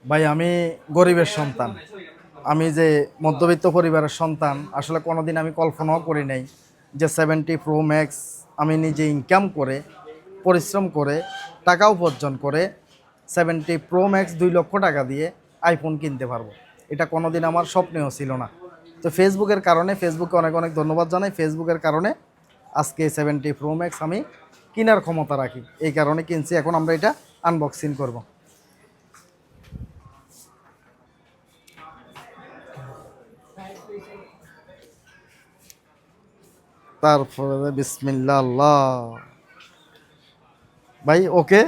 ভাই আমি গরিবের সন্তান। আমি যে মধ্যবিত্ত পরিবারের সন্তান, আসলে কোনোদিন আমি কল্পনাও করি নাই যে 70 প্রো ম্যাক্স আমি নিজে ইনকাম করে, পরিশ্রম করে, টাকা উপার্জন করে 70 প্রো ম্যাক্স 2 লক্ষ টাকা দিয়ে আইফোন কিনতে পারবো। এটা কোনোদিন আমার স্বপ্নেও ছিল না। তো ফেসবুকের কারণে, ফেসবুকে অনেক অনেক ধন্যবাদ জানাই। ফেসবুকের কারণে আজকে 70 প্রো ম্যাক্স আমি কেনার ক্ষমতা রাখি, এই কারণে কিনছি। এখন আমরা এটা আনবক্সিং করব। তারপরে বিসমিল্লাহ আল্লাহ। ভাই ওকে,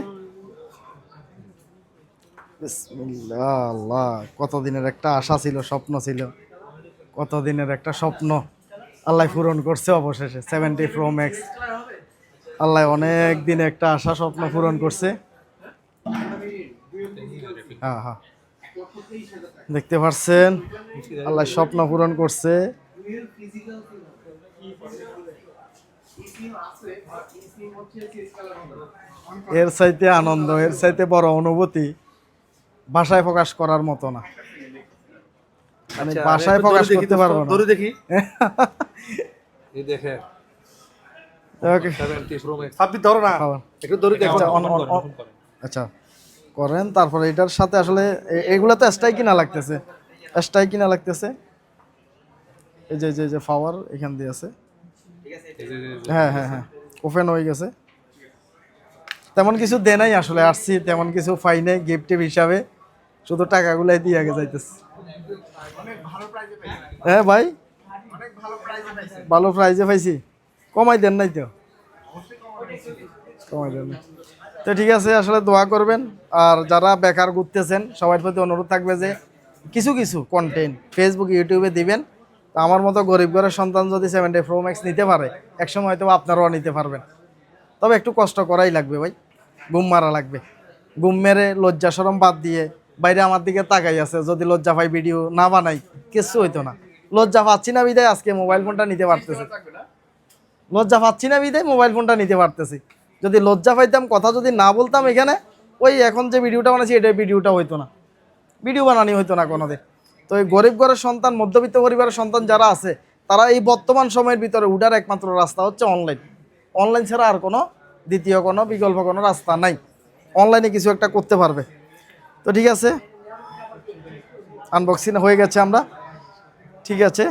বিসমিল্লাহ আল্লাহ। কতদিনের একটা আশা ছিল, স্বপ্ন ছিল, কতদিনের একটা স্বপ্ন আল্লাহ পূরণ করছে অবশেষে 70 প্রো ম্যাক্স। আল্লাহ অনেক দিনে একটা আশা স্বপ্ন পূরণ করছে। হ্যাঁ হ্যাঁ, দেখতে পাচ্ছেন আল্লাহ স্বপ্ন পূরণ করছে। এর চাইতে আনন্দ, এর চাইতে বড় অনুভূতি ভাষায় প্রকাশ করার মতো না। আমি ভাষায় প্রকাশ করতে পারবো না। ধরে দেখি এই দেখে ওকে, 70 প্রো ম্যাক্স আপনি ধরো না একটু ধরে দেখো। আচ্ছা করেন। তারপরে এটার সাথে আসলে এগুলা তো এক্সট্রাই কিনা লাগতেছে, এক্সট্রাই কিনা লাগতেছে। এই যে যে যে পাওয়ার এখান দিয়ে আছে। হ্যাঁ হ্যাঁ হ্যাঁ, ওপেন হয়ে গেছে। তেমন কিছু দে নাই আসলে, আসছি তেমন কিছু পাই নাই গিফট হিসাবে, শুধু টাকাগুলাই দিয়ে আগে যাইতেছে। হ্যাঁ ভাই, ভালো প্রাইজে পাইছি। কমাই দেন নাই তো? কমাই দেন নাই। তো ঠিক আছে, আসলে দোয়া করবেন। আর যারা বেকার ঘুরতেছেন সবার প্রতি অনুরোধ থাকবে যে কিছু কিছু কন্টেন্ট ফেসবুক ইউটিউবে দিবেন। তো আমার মতো গরিব ঘরের সন্তান যদি 70 প্রো ম্যাক্স নিতে পারে, একসময় হয়তো আপনারাও নিতে পারবেন। তবে একটু কষ্ট করাই লাগবে ভাই, ঘুম মারা লাগবে। ঘুম মেরে লজ্জা শরম বাদ দিয়ে বাইরে আমার দিকে তাকাই আছে, যদি লজ্জা পাই ভিডিও না বানাই কিছু হইতো না। লজ্জা পাচ্ছি না বিদায় আজকে মোবাইল ফোনটা নিতে পারতেছি। লজ্জা পাচ্ছি না বিদায় মোবাইল ফোনটা নিতে পারতেছি। যদি লজ্জা পাইতাম, কথা যদি না বলতাম এখানে, ওই এখন যে ভিডিওটা বানাচ্ছি এটা ভিডিওটা হইতো না, ভিডিও বানানি হইতো না কোনোদিন। তো এই গরিব ঘরের সন্তান, মধ্যবিত্ত পরিবারের সন্তান যারা আছে, তারা এই বর্তমান সময়ের ভিতরে উঠার একমাত্র রাস্তা হচ্ছে অনলাইন। অনলাইন ছাড়া আর কোনো দ্বিতীয় কোনো বিকল্প কোনো রাস্তা নাই। অনলাইনে কিছু একটা করতে পারবে। তো ঠিক আছে, আনবক্সিং হয়ে গেছে আমরা। ঠিক আছে।